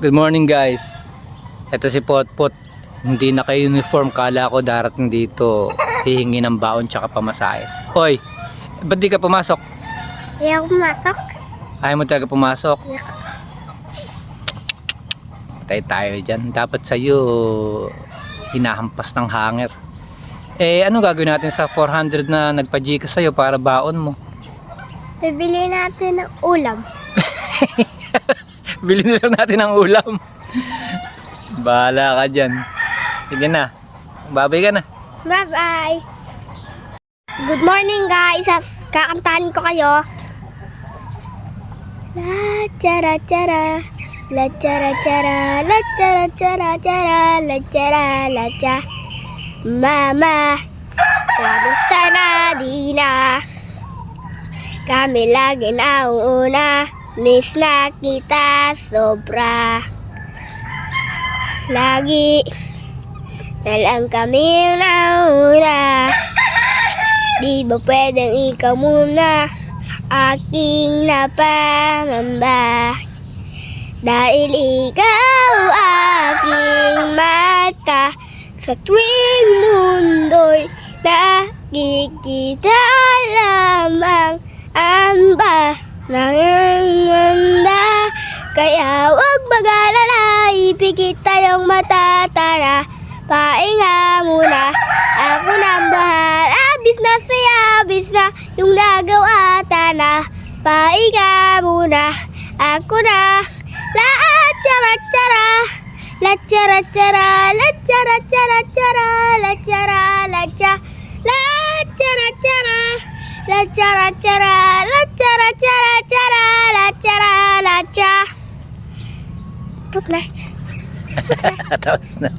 Good morning guys. Ito si Potpot. Hindi naka-uniform. Kala ko darating dito. Hihingi ng baon tsaka pamasahe. Hoy, ba't di ka pumasok? Ayaw pumasok. Ayaw mo talaga pumasok? Yeah. Patay tayo dyan. Dapat sa'yo hinahampas ng hanger. Eh, ano gagawin natin sa 400 na nagpa-Gcash sa'yo para baon mo? Bibili natin ng ulam. Bilhin na lang natin ng ulam. Bahala ka dyan. Sige na. Babay ka na. Bye-bye. Good morning guys. Kakantahan ko kayo. La chara chara, la chara chara, la chara chara chara, la chara la cha. Mama, kamusta na di na? Kami lagi na ang una. Miss na kita sobra. Lagi na lang kami nauna. Di ba pwedeng ikaw muna aking napamamba? Dahil ikaw aking mata sa tuwing mundo'y nakikita lamang ang nanganganda. Kaya wag mag-alala, ipikit tayong mata. Tara, pahinga muna, ako nang bahala. Abis na saya, abis na yung nagawa. Tara, pahinga muna, ako na. La chara chara, la chara chara, la chara chara chara, la chara la cha, la chara chara, la chara chara, la chara chara chara, la chara la cha. Tapos na. Tapos na.